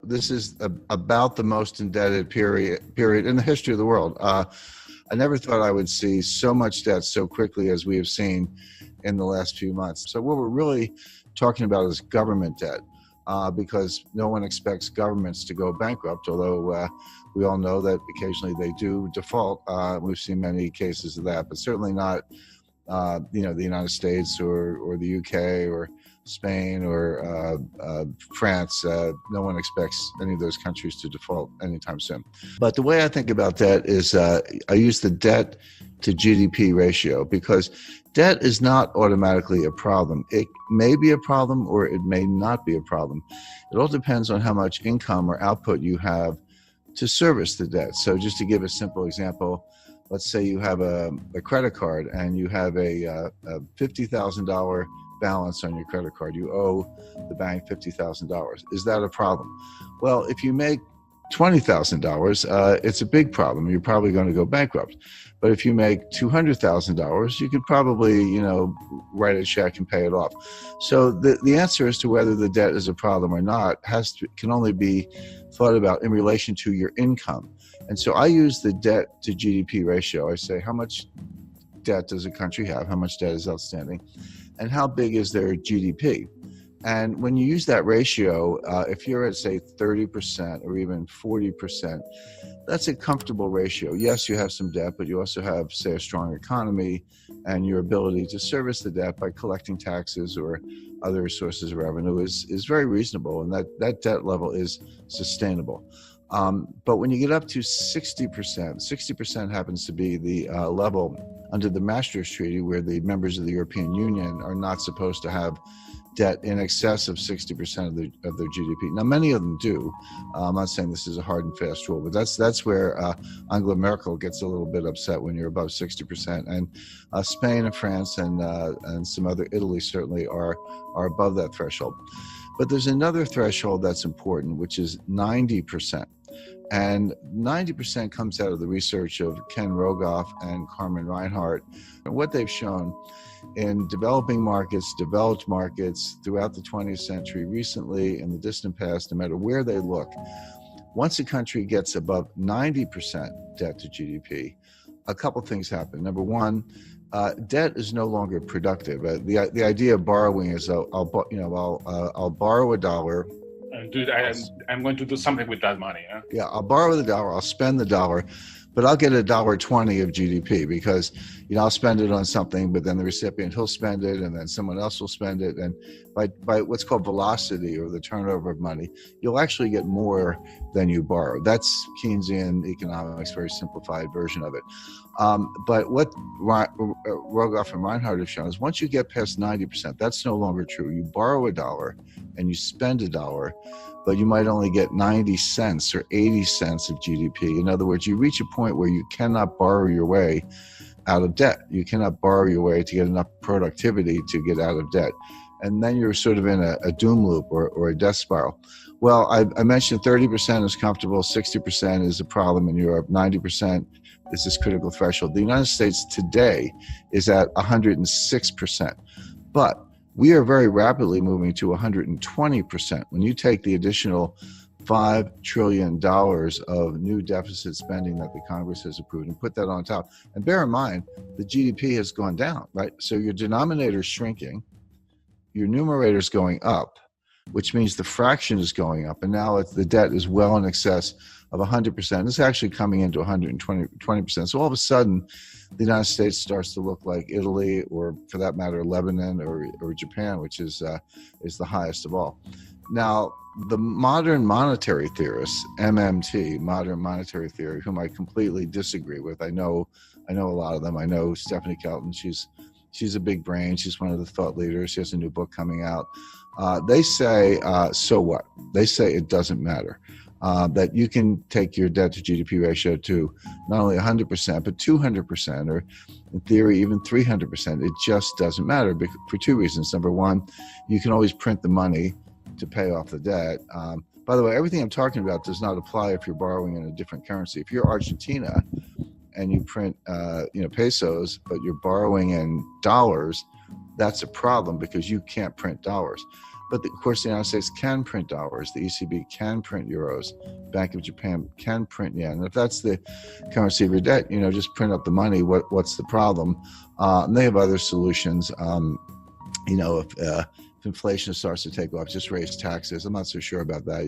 This is about the most indebted period in the history of the world. I never thought I would see so much debt so quickly as we have seen in the last few months. So what we're really talking about is government debt, because no one expects governments to go bankrupt, although we all know that occasionally they do default. We've seen many cases of that, but certainly not the United States or the UK or Spain or France. No one expects any of those countries to default anytime soon. But the way I think about debt is I use the debt to GDP ratio, because debt is not automatically a problem. It may be a problem or it may not be a problem. It all depends on how much income or output you have to service the debt. So just to give a simple example, let's say you have a credit card and you have a $50,000 balance on your credit card. You owe the bank $50,000. Is that a problem? Well, if you make $20,000, it's a big problem. You're probably going to go bankrupt. But if you make $200,000, you could probably, write a check and pay it off. So the answer as to whether the debt is a problem or not can only be thought about in relation to your income. And so I use the debt to GDP ratio. I say, how much debt does a country have? How much debt is outstanding? And how big is their GDP? And when you use that ratio, if you're at, say, 30% or even 40%, that's a comfortable ratio. Yes, you have some debt, but you also have, say, a strong economy and your ability to service the debt by collecting taxes or other sources of revenue is very reasonable, and that debt level is sustainable. But when you get up to 60% happens to be the level under the Maastricht Treaty, where the members of the European Union are not supposed to have debt in excess of 60% of their GDP. Now, many of them do. I'm not saying this is a hard and fast rule, but that's where Angela Merkel gets a little bit upset when you're above 60%. And Spain and France and some other, Italy certainly are above that threshold. But there's another threshold that's important, which is 90%. And 90% comes out of the research of Ken Rogoff and Carmen Reinhart. And what they've shown in developing markets, developed markets throughout the 20th century, recently, in the distant past, no matter where they look, once a country gets above 90% debt to GDP, a couple things happen. Number one, debt is no longer productive. The idea of borrowing is I'll borrow $1. I'm going to do something with that money. Huh? Yeah, I'll borrow the $1, I'll spend the $1, but I'll get $1.20 of GDP because, I'll spend it on something, but then the recipient, he'll spend it, and then someone else will spend it. And by what's called velocity, or the turnover of money, you'll actually get more than you borrow. That's Keynesian economics, very simplified version of it. But what Rogoff and Reinhart have shown is once you get past 90%, that's no longer true. You borrow $1 and you spend $1, but you might only get 90 cents or 80 cents of GDP. In other words, you reach a point where you cannot borrow your way out of debt. You cannot borrow your way to get enough productivity to get out of debt. And then you're sort of in a doom loop or a death spiral. Well, I mentioned 30% is comfortable, 60% is a problem in Europe, 90% is this critical threshold. The United States today is at 106%. But we are very rapidly moving to 120%. When you take the additional $5 trillion of new deficit spending that the Congress has approved and put that on top, and bear in mind, the GDP has gone down, right? So your denominator is shrinking, your numerator is going up, which means the fraction is going up, and now the debt is well in excess of 100%. It's actually coming into 120%. So all of a sudden, the United States starts to look like Italy, or for that matter, Lebanon or Japan, which is the highest of all. Now, the modern monetary theorists, MMT, modern monetary theory, whom I completely disagree with. I know a lot of them. I know Stephanie Kelton. She's a big brain. She's one of the thought leaders. She has a new book coming out. They say, so what? They say it doesn't matter. That you can take your debt to GDP ratio to not only 100%, but 200%, or in theory, even 300%. It just doesn't matter for two reasons. Number one, you can always print the money to pay off the debt. By the way, everything I'm talking about does not apply if you're borrowing in a different currency. If you're Argentina and you print pesos, but you're borrowing in dollars, that's a problem because you can't print dollars. But of course, the United States can print dollars. The ECB can print euros. Bank of Japan can print yen. And if that's the currency of your debt, just print up the money. What's the problem? And they have other solutions. If inflation starts to take off, just raise taxes. I'm not so sure about that.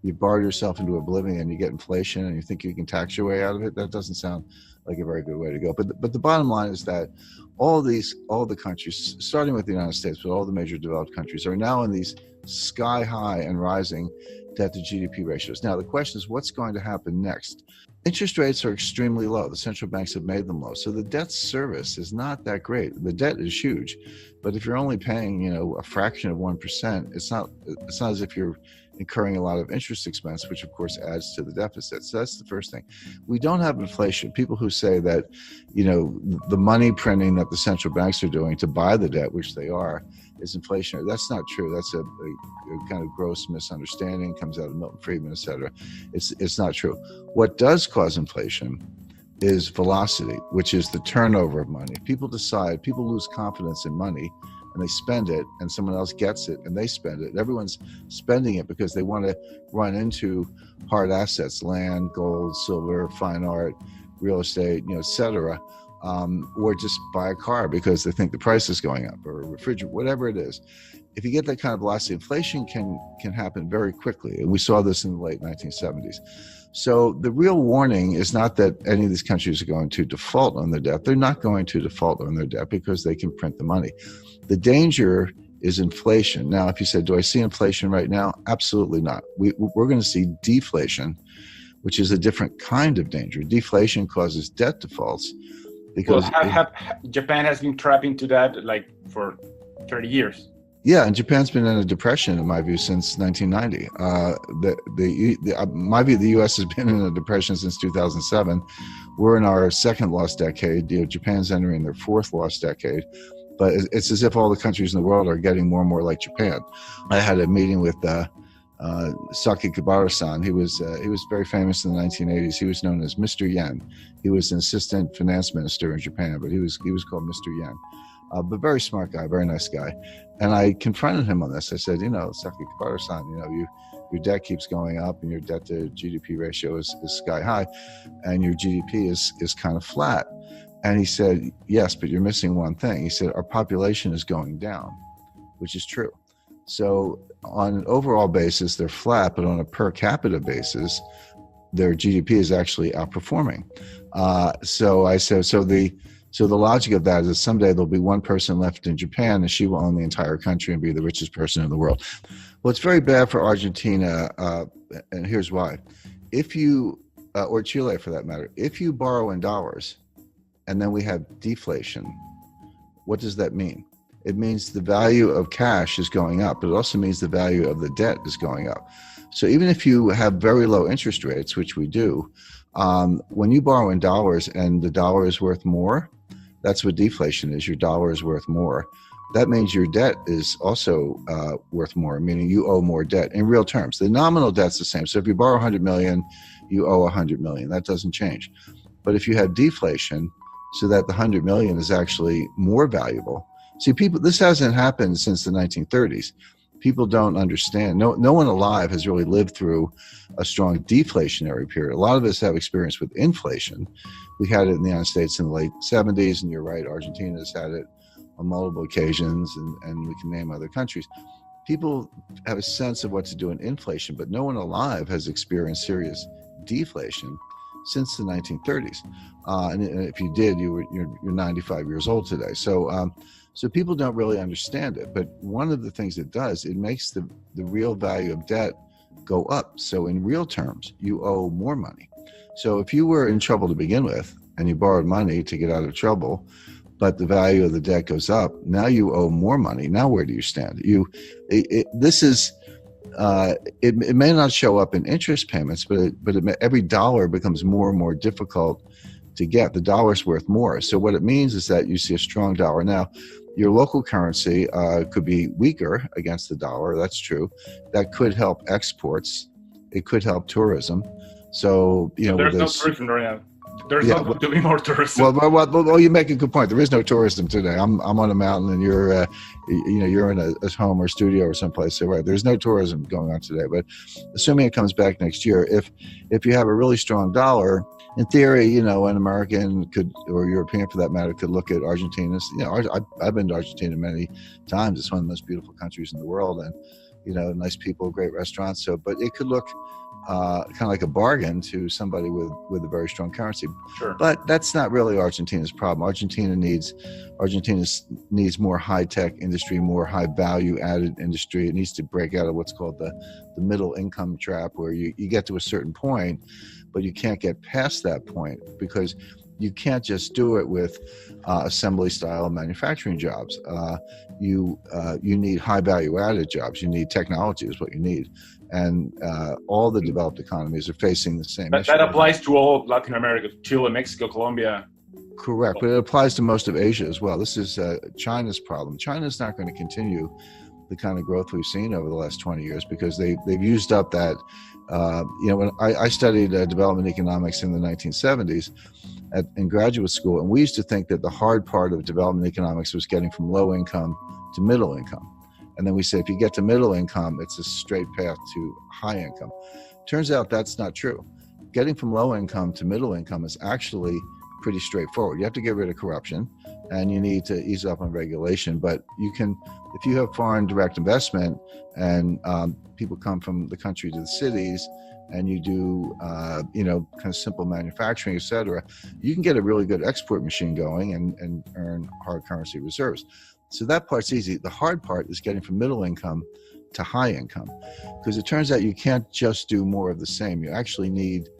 You borrow yourself into oblivion and you get inflation and you think you can tax your way out of it. That doesn't sound like a very good way to go. But the bottom line is that all the countries, starting with the United States, but all the major developed countries are now in these sky high and rising debt to GDP ratios. Now, the question is what's going to happen next? Interest rates are extremely low. The central banks have made them low. So the debt service is not that great. The debt is huge, but if you're only paying, a fraction of 1%, it's not as if you're incurring a lot of interest expense, which of course adds to the deficit. So that's the first thing. We don't have inflation. People who say that, the money printing that the central banks are doing to buy the debt, which they are, is inflationary. That's not true. That's a kind of gross misunderstanding, comes out of Milton Friedman, et cetera. It's not true. What does cause inflation is velocity, which is the turnover of money. People lose confidence in money, and they spend it, and someone else gets it and they spend it. Everyone's spending it because they want to run into hard assets, land, gold, silver, fine art, real estate, et cetera, or just buy a car because they think the price is going up, or a refrigerator, whatever it is. If you get that kind of velocity, inflation can happen very quickly. And we saw this in the late 1970s. So the real warning is not that any of these countries are going to default on their debt. They're not going to default on their debt because they can print the money. The danger is inflation. Now, if you said, do I see inflation right now? Absolutely not. We're going to see deflation, which is a different kind of danger. Deflation causes debt defaults because Japan has been trapped into that for 30 years. Yeah, and Japan's been in a depression, in my view, since 1990. My view, the U.S. has been in a depression since 2007. We're in our second lost decade. Japan's entering their fourth lost decade. But it's as if all the countries in the world are getting more and more like Japan. I had a meeting with Saki Kibara-san. He was very famous in the 1980s. He was known as Mr. Yen. He was an assistant finance minister in Japan, but he was called Mr. Yen. But very smart guy, very nice guy. And I confronted him on this. I said, Saki Kibara-san, your debt keeps going up and your debt to GDP ratio is sky high and your GDP is kind of flat. And he said, yes, but you're missing one thing. He said, our population is going down, which is true. So on an overall basis, they're flat, but on a per capita basis, their GDP is actually outperforming. So I said, so the logic of that is someday there'll be one person left in Japan and she will own the entire country and be the richest person in the world. Well, it's very bad for Argentina, and here's why. If you, or Chile for that matter, if you borrow in dollars and then we have deflation, what does that mean? It means the value of cash is going up, but it also means the value of the debt is going up. So even if you have very low interest rates, which we do, when you borrow in dollars and the dollar is worth more, that's what deflation is. Your dollar is worth more. That means your debt is also worth more, meaning you owe more debt in real terms. The nominal debt's the same. So if you borrow 100 million, you owe 100 million. That doesn't change. But if you have deflation, so that the 100 million is actually more valuable. See, this hasn't happened since the 1930s. People don't understand. No one alive has really lived through a strong deflationary period. A lot of us have experience with inflation. We had it in the United States in the late 70s, and you're right, Argentina has had it on multiple occasions, and we can name other countries. People have a sense of what to do in inflation, but no one alive has experienced serious deflation since the 1930s. And if you did, you're 95 years old today. So people don't really understand it. But one of the things it does, it makes the real value of debt go up. So in real terms, you owe more money. So if you were in trouble to begin with and you borrowed money to get out of trouble, but the value of the debt goes up, now you owe more money. Now where do you stand? It may not show up in interest payments, but every dollar becomes more and more difficult to get. The dollar's worth more. So what it means is that you see a strong dollar. Now, your local currency could be weaker against the dollar. That's true. That could help exports. It could help tourism. So, there's no tourism right now. There's Yeah, not going to be more tourism. well, you make a good point. There is no tourism today. I'm on a mountain, and you're you're in a home or studio or someplace. So right, there's no tourism going on today. But assuming it comes back next year, if you have a really strong dollar, in theory, an American could, or European for that matter, could look at Argentina. I've been to Argentina many times. It's one of the most beautiful countries in the world, and nice people, great restaurants. So, but it could look kind of like a bargain to somebody with a very strong currency. Sure. But that's not really Argentina's problem. Argentina needs more high-tech industry, more high-value-added industry. It needs to break out of what's called the middle income trap, where you get to a certain point, but you can't get past that point because you can't just do it with assembly-style manufacturing jobs. You need high-value-added jobs. You need technology is what you need. And all the developed economies are facing the same issue. That applies to all Latin America, Chile, Mexico, Colombia. Correct, but it applies to most of Asia as well. This is China's problem. China's not going to continue the kind of growth we've seen over the last 20 years because they've used up that. When I studied development economics in the 1970s in graduate school, and we used to think that the hard part of development economics was getting from low income to middle income. And then we say, if you get to middle income, it's a straight path to high income. Turns out that's not true. Getting from low income to middle income is actually pretty straightforward. You have to get rid of corruption and you need to ease up on regulation. But you can, if you have foreign direct investment and people come from the country to the cities and you do, kind of simple manufacturing, et cetera, you can get a really good export machine going and earn hard currency reserves. So that part's easy. The hard part is getting from middle income to high income, because it turns out you can't just do more of the same. You actually need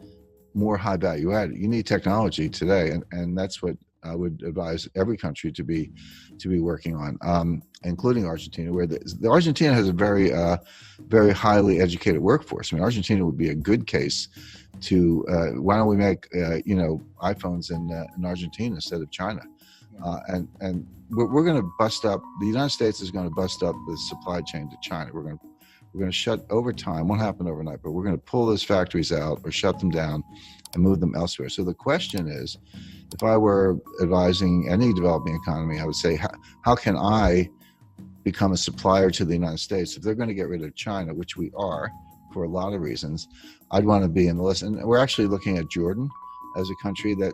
more high value added. You need technology today, and that's what I would advise every country to be working on, including Argentina, where the Argentina has a very very highly educated workforce. I mean, Argentina would be a good case to why don't we make iPhones in Argentina instead of China, and we're going to bust up. The United States is going to bust up the supply chain to China. We're going to shut over time. Won't happen overnight, but we're going to pull those factories out or shut them down and move them elsewhere. So the question is, if I were advising any developing economy, I would say, how can I become a supplier to the United States? If they're going to get rid of China, which we are for a lot of reasons, I'd want to be in the list. And we're actually looking at Jordan as a country that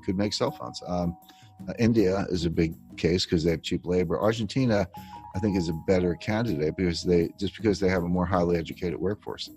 could make cell phones. India is a big case because they have cheap labor. Argentina, I think, is a better candidate because they have a more highly educated workforce.